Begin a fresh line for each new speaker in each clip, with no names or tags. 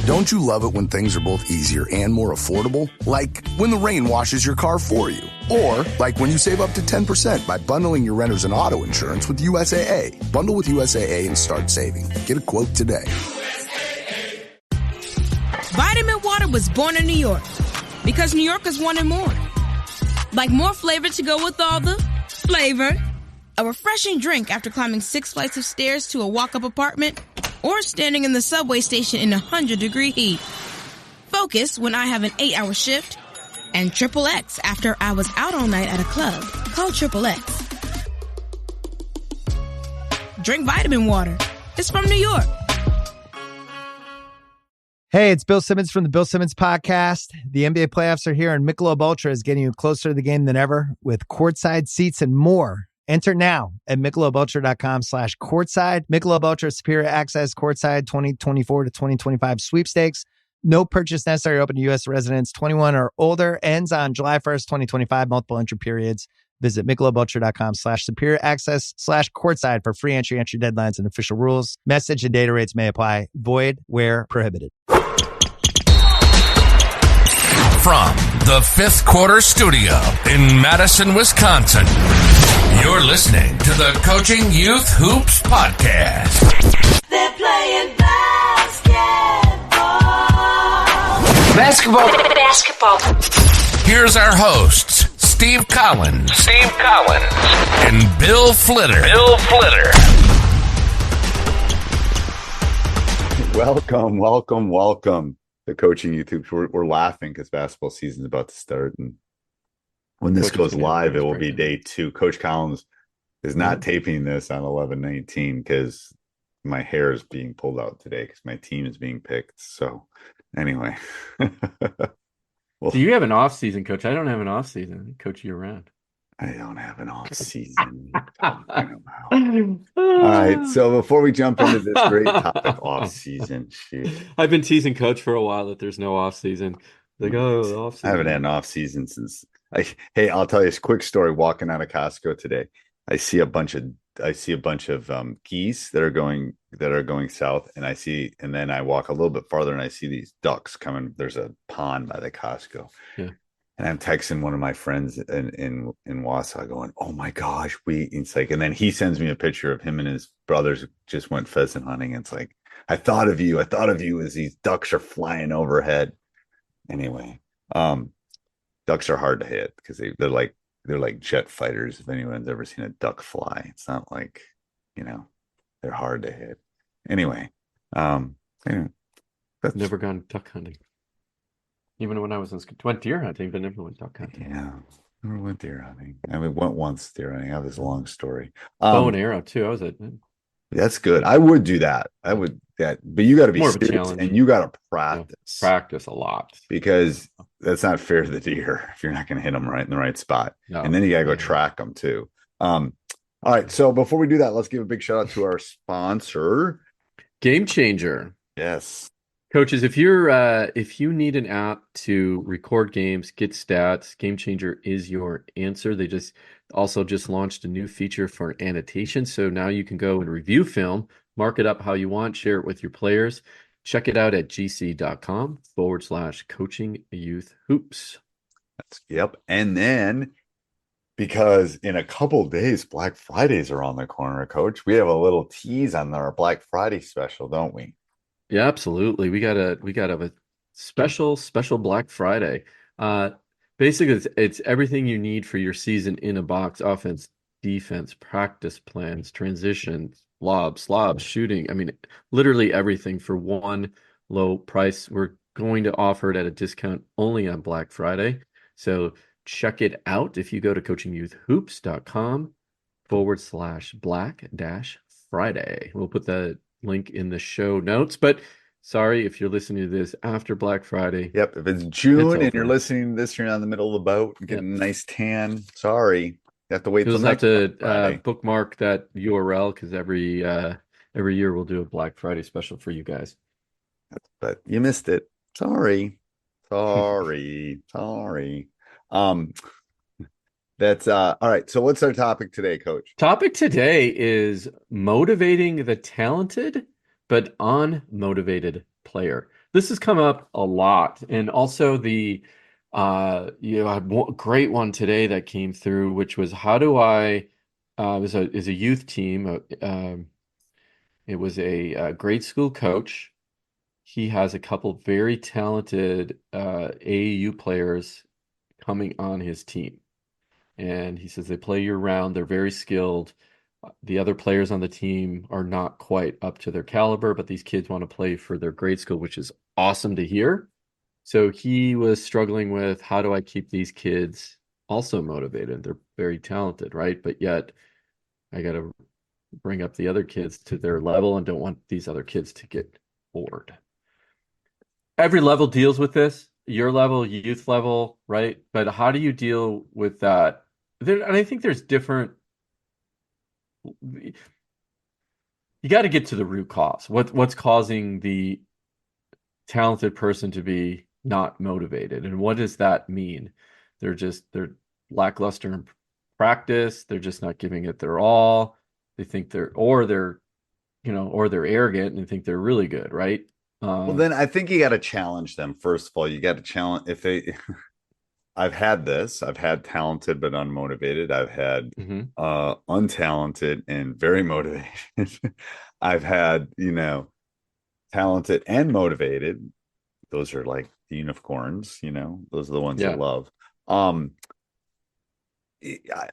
Don't you love it when things are both easier and more affordable? Like when the rain washes your car for you. Or like when you save up to 10% by bundling your renters and auto insurance with USAA. Bundle with USAA and start saving. Get a quote today.
Vitamin Water was born in New York because New Yorkers wanted more. Like more flavor to go with all the flavor. A refreshing drink after climbing 6 flights of stairs to a walk-up apartment. Or standing in the subway station in 100-degree heat. Focus when I have an 8-hour shift. And Triple X after I was out all night at a club. Call Triple X. Drink vitamin water. It's from New York.
Hey, it's Bill Simmons from the Bill Simmons Podcast. The NBA playoffs are here, and Michelob Ultra is getting you closer to the game than ever with courtside seats and more. Enter now at MichelobUltra.com/courtside. Michelob Ultra Superior Access Courtside 2024 to 2025 sweepstakes. No purchase necessary. Open to U.S. residents 21 or older. Ends on July 1st, 2025. Multiple entry periods. Visit MichelobUltra.com/superior access/courtside for free entry deadlines and official rules. Message and data rates may apply. Void where prohibited.
From the Fifth Quarter Studio in Madison, Wisconsin, you're listening to the Coaching Youth Hoops Podcast.
They're playing basketball.
Here's our hosts, Steve Collins, and Bill Flitter.
Welcome. The Coaching YouTube. We're laughing because basketball season is about to start, and when this goes live, it will be day 2. Coach Collins is not taping this on 11/19 because my hair is being pulled out today because my team is being picked. So, anyway,
well, so you have an off season, Coach. I don't have an off season. I coach year round.
I don't have an off season. All right. So before we jump into this great topic, off season,
I've been teasing Coach for a while that there's no off season. Like, off season.
I haven't had an off season since. Hey, I'll tell you a quick story. Walking out of Costco today, I see a bunch of geese that are going south, and then I walk a little bit farther and I see these ducks coming. There's a pond by the Costco. Yeah. And I'm texting one of my friends in Wausau going, oh my gosh, it's like, and then he sends me a picture of him and his brothers just went pheasant hunting. It's like, I thought of you as these ducks are flying overhead. Anyway, ducks are hard to hit because they're like jet fighters. If anyone's ever seen a duck fly, it's not like, they're hard to hit. Anyway,
I've never gone duck hunting. Even when I was went deer hunting, but never went duck hunting.
Yeah, never went deer hunting. I mean, went once deer hunting. I have this long story.
Bow and arrow too. I was at.
That's good. I would do that. But you got to be more serious and you got to practice.
Yeah, practice a lot
because that's not fair to the deer if you're not going to hit them right in the right spot. No. And then you got to go track them too. All right. So before we do that, let's give a big shout out to our sponsor,
Game Changer.
Yes.
Coaches, if you need an app to record games, get stats, Game Changer is your answer. They just launched a new feature for annotation. So now you can go and review film, mark it up how you want, share it with your players. Check it out at gc.com/coaching youth hoops.
Yep. And then because in a couple days, Black Fridays are on the corner, Coach, we have a little tease on our Black Friday special, don't we?
Yeah, absolutely. We got a special Black Friday. Basically, it's everything you need for your season in a box: offense, defense, practice plans, transitions, lobs, shooting. I mean, literally everything for one low price. We're going to offer it at a discount only on Black Friday. So check it out if you go to coachingyouthhoops.com/Black-Friday. We'll put the link in the show notes, but sorry if you're listening to this after Black Friday.
Yep. If it's June and you're listening to this, you're on the middle of the boat and getting a nice tan. Sorry. You have to wait till next
to bookmark that URL because every year we'll do a Black Friday special for you guys.
But you missed it. Sorry. That's all right. So what's our topic today, Coach?
Topic today is motivating the talented but unmotivated player. This has come up a lot, and also I had a great one today that came through, which was how do I is a youth team. It was a grade school coach. He has a couple very talented AAU players coming on his team. And he says they play year round. They're very skilled. The other players on the team are not quite up to their caliber, but these kids want to play for their grade school, which is awesome to hear. So he was struggling with how do I keep these kids also motivated? They're very talented, right? But yet I got to bring up the other kids to their level and don't want these other kids to get bored. Every level deals with this, your level, youth level, right? But how do you deal with that? And I think there's different. You got to get to the root cause. What's causing the talented person to be not motivated, and what does that mean? They're lackluster in practice. They're just not giving it their all. They think they're arrogant and think they're really good, right?
Well, then I think you got to challenge them. First of all, you got to challenge if they. I've had talented but unmotivated. I've had untalented and very motivated. I've had, talented and motivated. Those are like the unicorns, those are the ones I love.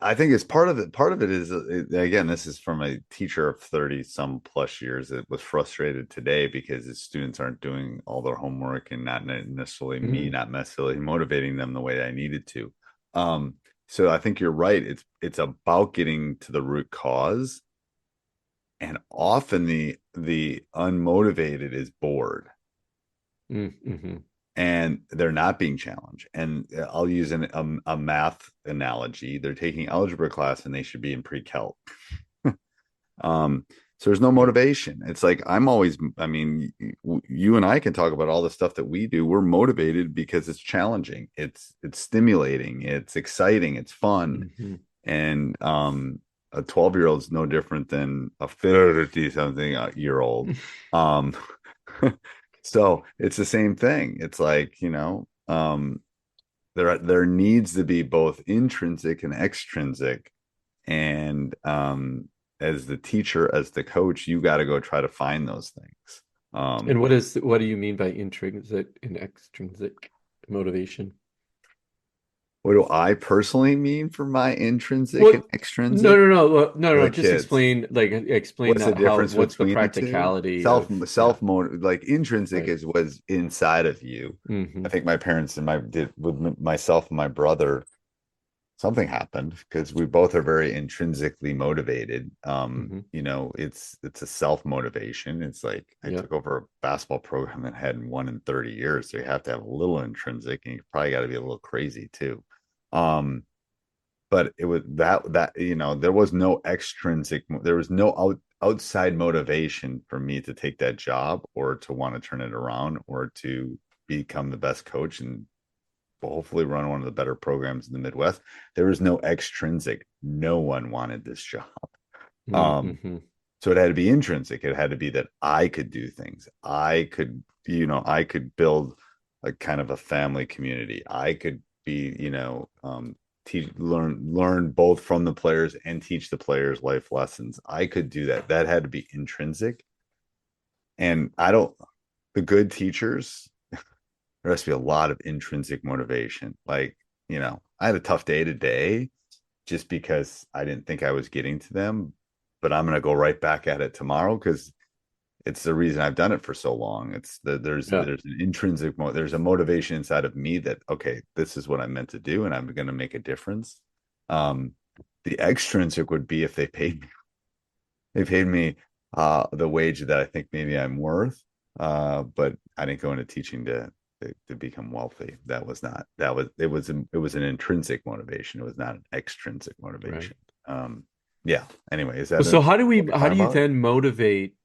I think it's part of it is, again, this is from a teacher of 30 some plus years that was frustrated today because his students aren't doing all their homework and not necessarily me not necessarily motivating them the way I needed to. So I think you're right. It's about getting to the root cause, and often the unmotivated is bored. And they're not being challenged. And I'll use a math analogy. They're taking algebra class and they should be in pre-calc. So there's no motivation. It's like you and I can talk about all the stuff that we do. We're motivated because it's challenging. It's stimulating. It's exciting. It's fun. And a 12-year-old is no different than a 30-something-year-old. So it's the same thing. It's like, there needs to be both intrinsic and extrinsic. And as the teacher, as the coach, you got to go try to find those things.
And what do you mean by intrinsic and extrinsic motivation?
What do I personally mean for my intrinsic and extrinsic?
No. Just
kids.
explain
What's the difference
what's the
between
practicality?
Like intrinsic was inside of you. I think my parents did with myself and my brother. Something happened because we both are very intrinsically motivated. It's a self-motivation. It's like I took over a basketball program that hadn't won in 30 years. So you have to have a little intrinsic, and you probably got to be a little crazy too. But it was that there was no extrinsic, there was no outside motivation for me to take that job or to want to turn it around or to become the best coach and hopefully run one of the better programs in the Midwest. There was no extrinsic. No one wanted this job. So it had to be intrinsic. It had to be that I could do things. I could build a kind of a family community. I could be, learn both from the players and teach the players life lessons. I could do that. That had to be intrinsic. And the good teachers, there has to be a lot of intrinsic motivation. Like, I had a tough day today just because I didn't think I was getting to them, but I'm going to go right back at it tomorrow because it's the reason I've done it for so long. There's an intrinsic, there's a motivation inside of me that, okay, this is what I'm meant to do and I'm going to make a difference. The extrinsic would be if they paid me the wage that I think maybe I'm worth. But I didn't go into teaching to become wealthy. It was an intrinsic motivation. It was not an extrinsic motivation. Right. Anyway, is that
so how do you then motivate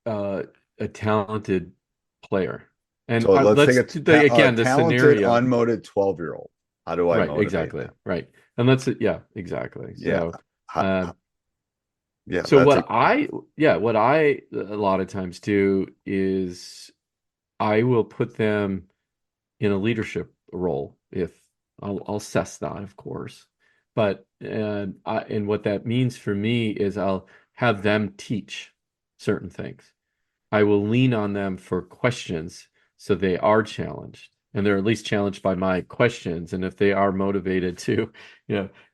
a talented player? And
so let's
take
the
scenario
unmotivated 12-year-old. How do I motivate
exactly
them?
Right? And exactly. So what I a lot of times do is I will put them in a leadership role if I'll assess that, of course. But and what that means for me is I'll have them teach certain things. I will lean on them for questions so they are challenged and they're at least challenged by my questions. And if they are motivated to,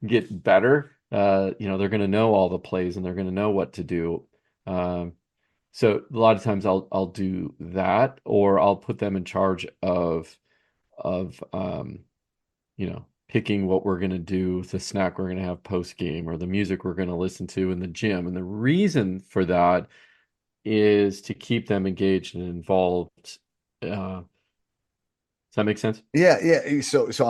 get better, they're going to know all the plays and they're going to know what to do. So a lot of times I'll do that, or I'll put them in charge of picking what we're going to do, the snack we're going to have post game, or the music we're going to listen to in the gym. And the reason for that is to keep them engaged and involved. Does that make sense?
Yeah. So so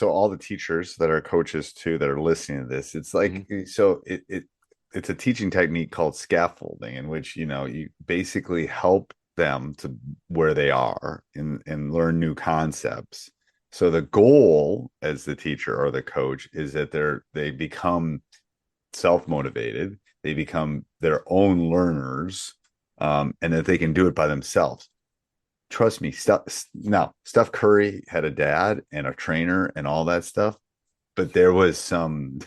all the teachers that are coaches too that are listening to this, it's like so it's a teaching technique called scaffolding, in which you basically help them to where they are and learn new concepts. So the goal as the teacher or the coach is that they become self-motivated, they become their own learners, and that they can do it by themselves. Trust me, Steph Curry had a dad and a trainer and all that stuff, but there was some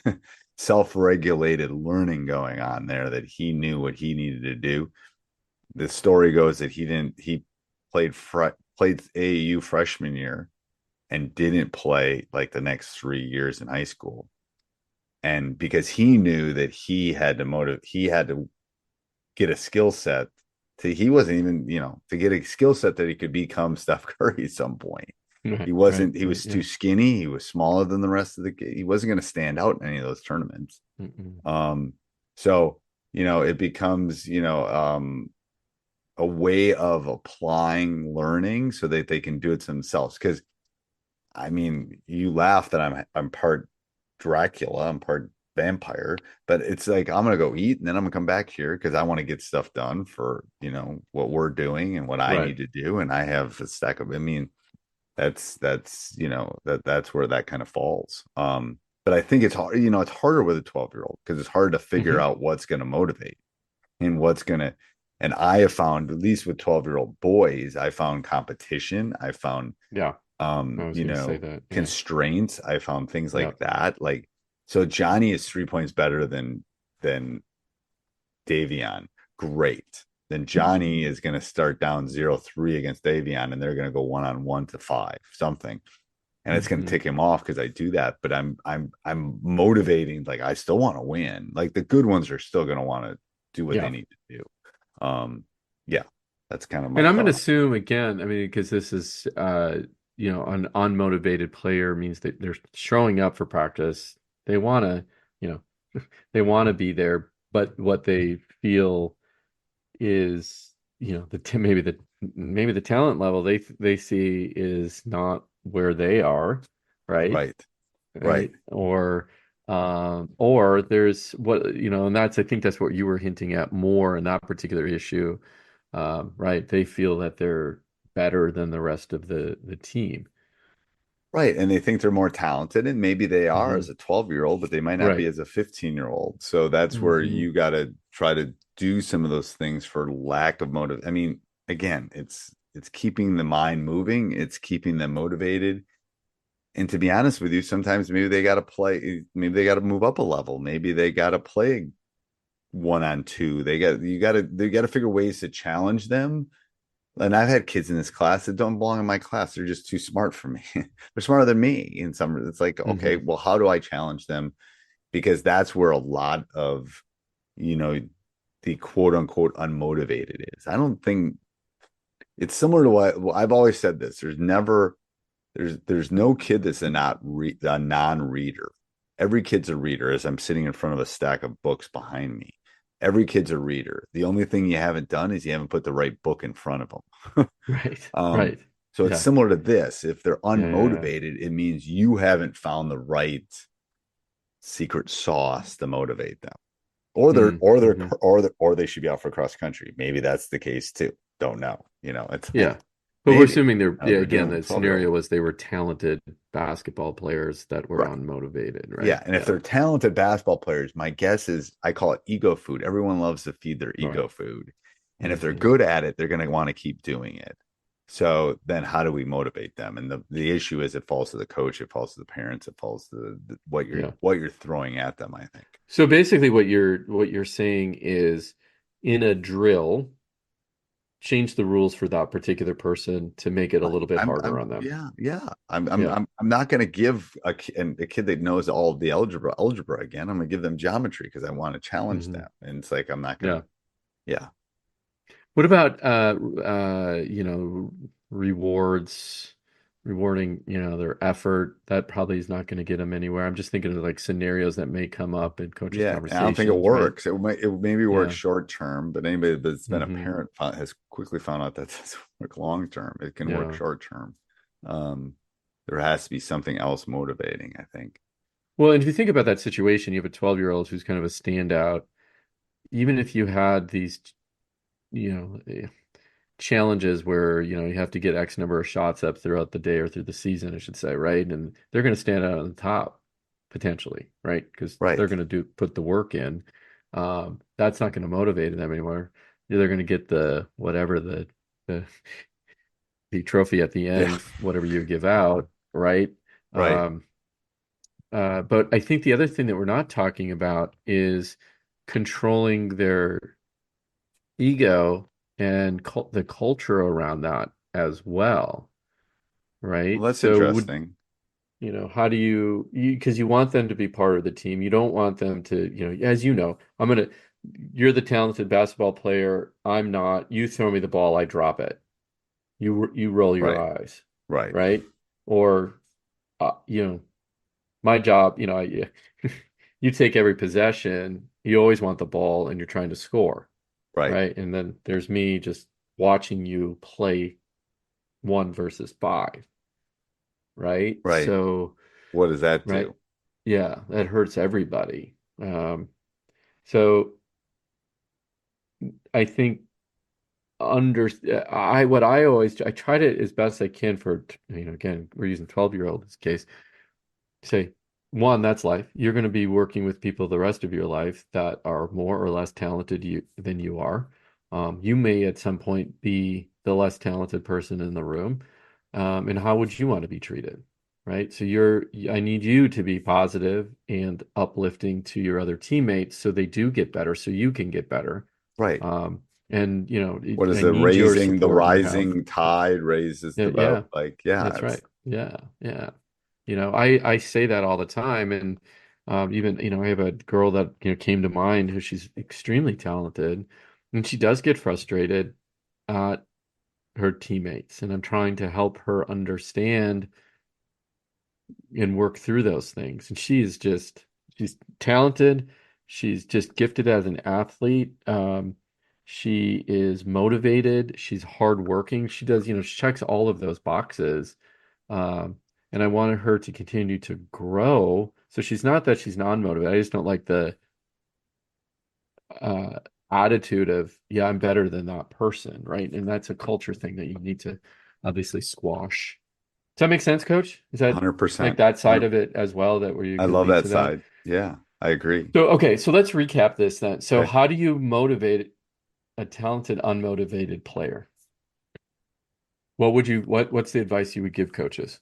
self-regulated learning going on there that he knew what he needed to do. The story goes that he played AAU freshman year and didn't play like the next 3 years in high school. And because he knew that he had to get a skill set he wasn't even, to get a skill set that he could become Steph Curry at some point. He wasn't, he was too skinny. He was smaller than the rest of he wasn't going to stand out in any of those tournaments. So, it becomes, a way of applying learning so that they can do it themselves. Because I mean, you laugh that I'm part Dracula, I'm part vampire, but it's like I'm gonna go eat and then I'm gonna come back here because I want to get stuff done for what we're doing and what I need to do, and I have a stack of. I mean, that's that's where that kind of falls. But I think it's hard. It's harder with a 12-year-old because it's hard to figure out what's going to motivate and what's going to. And I have found, at least with 12-year-old boys, I found competition. I found constraints. I found things like that. Like, so Johnny is 3 points better than Davion. Great. Then Johnny is going to start down 0-3 against Davion, and they're going to go 1-on-1 to 5, something. And it's going to tick him off because I do that. But I'm motivating. Like, I still want to win. Like, the good ones are still going to want to do what they need to do. That's kind of my
and I'm
thought.
going to assume again, I mean, because this is an unmotivated player means that they're showing up for practice. They want to they want to be there, but what they feel is maybe the talent level they see is not where they are, right or there's what and I think that's what you were hinting at more in that particular issue, right? They feel that they're better than the rest of the team,
right? And they think they're more talented, and maybe they are as a 12-year-old, but they might not be as a 15-year-old. So that's where you got to try to do some of those things for lack of motive. I mean, again, it's keeping the mind moving, it's keeping them motivated. And to be honest with you, sometimes maybe they got to move up a level. Maybe they got to play 1-on-2. They got to figure ways to challenge them. And I've had kids in this class that don't belong in my class. They're just too smart for me. They're smarter than me in some. It's like, okay, well, how do I challenge them? Because that's where a lot of, the quote unquote unmotivated is. I don't think it's similar to what I've always said this. There's no kid that's a non-reader. Every kid's a reader. As I'm sitting in front of a stack of books behind me, every kid's a reader. The only thing you haven't done is you haven't put the right book in front of them.
Right.
So it's similar to this. If they're unmotivated, it means you haven't found the right secret sauce to motivate them. Or they should be out for cross country. Maybe that's the case too. Don't know. It's
But we're assuming again, the scenario was they were talented basketball players that were unmotivated, right?
Yeah, and if they're talented basketball players, my guess is I call it ego food. Everyone loves to feed their ego food. And if they're good at it, they're going to want to keep doing it. So then how do we motivate them? And the issue is it falls to the coach, it falls to the parents, it falls to what you're throwing at them, I think.
So basically what you're saying is, in a drill, change the rules for that particular person to make it a little bit harder on them.
Yeah. I'm not going to give a kid that knows all of the algebra again. I'm going to give them geometry because I want to challenge them. And it's like, I'm not going to. Yeah.
What about rewarding, their effort? That probably is not going to get them anywhere. I'm just thinking of like scenarios that may come up in coaches' conversations.
I don't think it works. Right? It maybe works short term, but anybody that's been a parent has quickly found out that doesn't work long term. It can work short term. There has to be something else motivating, I think.
Well, and if you think about that situation, you have a 12-year-old who's kind of a standout. Even if you had these, challenges where, you have to get X number of shots up throughout the day or through the season, I should say, right? And they're going to stand out on the top potentially, right? Because they're going to put the work in. That's not going to motivate them anymore. They're going to get the trophy at the end, whatever you give out, right?
Right.
But I think the other thing that we're not talking about is controlling their ego and the culture around that as well, right?
Well, that's interesting.
How do you, because you want them to be part of the team. You don't want them to, as you're the talented basketball player. I'm not. You throw me the ball, I drop it. You roll your eyes. Right. Or, my job, you take every possession. You always want the ball and you're trying to score. Right. And then there's me just watching you play 1 versus 5. Right. So
what does that do?
Right? Yeah, that hurts everybody. So I think I try to, as best I can for, again, we're using 12-year-old in this case, say, 1, that's life. You're going to be working with people the rest of your life that are more or less talented than you are. You may at some point be the less talented person in the room. And how would you want to be treated? Right. So I need you to be positive and uplifting to your other teammates so they do get better, so you can get better.
Right.
And
what is it? The rising tide raises the boat.
That's right. Yeah. I say that all the time. And even, I have a girl that, came to mind who she's extremely talented, and she does get frustrated at her teammates. And I'm trying to help her understand and work through those things. And she's talented. She's just gifted as an athlete. She is motivated. She's hardworking. She does, she checks all of those boxes. And I wanted her to continue to grow. So she's not that she's non-motivated. I just don't like the attitude of, I'm better than that person, right? And that's a culture thing that you need to obviously squash. Does that make sense, Coach? Is that
100%?
Like that side of it as well? That where you?
I love that side. Yeah, I agree.
So okay, so let's recap this then. So how do you motivate a talented, unmotivated player? What's the advice you would give coaches?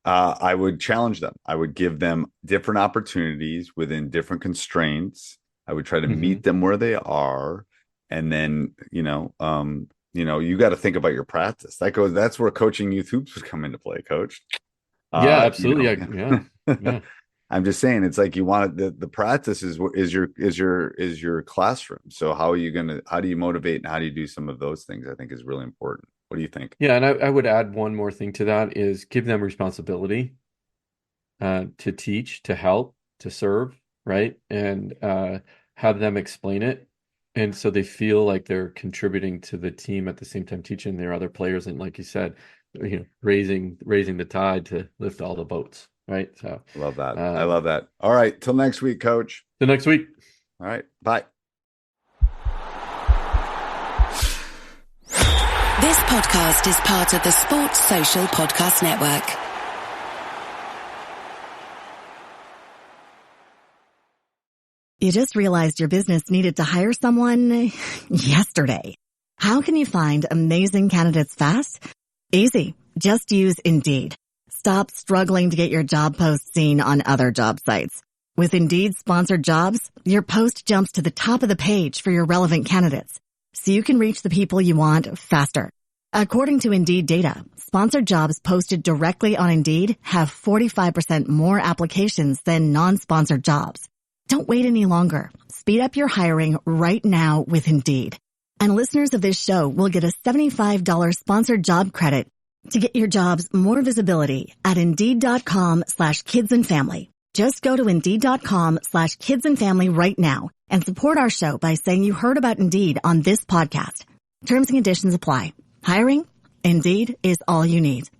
I would challenge them. I would give them different opportunities within different constraints. I would try to meet them where they are. And then, you got to think about your practice. That's where coaching youth hoops would come into play, Coach.
Yeah, absolutely. Yeah.
I'm just saying, it's like you want the practice is your classroom. So how do you motivate and how do you do some of those things? I think is really important. What do you think?
Yeah, and I would add one more thing to that is give them responsibility to teach, to help, to serve, right? And have them explain it. And so they feel like they're contributing to the team at the same time teaching their other players. And like you said, raising the tide to lift all the boats, right? So
love that. I love that. All right. Till next week, Coach.
Till next week.
All right. Bye.
This podcast is part of the Sports Social Podcast Network.
You just realized your business needed to hire someone yesterday. How can you find amazing candidates fast? Easy. Just use Indeed. Stop struggling to get your job post seen on other job sites. With Indeed sponsored jobs, your post jumps to the top of the page for your relevant candidates, so you can reach the people you want faster. According to Indeed data, sponsored jobs posted directly on Indeed have 45% more applications than non-sponsored jobs. Don't wait any longer. Speed up your hiring right now with Indeed. And listeners of this show will get a $75 sponsored job credit to get your jobs more visibility at Indeed.com/kidsandfamily. Just go to Indeed.com/kidsandfamily right now and support our show by saying you heard about Indeed on this podcast. Terms and conditions apply. Hiring? Indeed is all you need.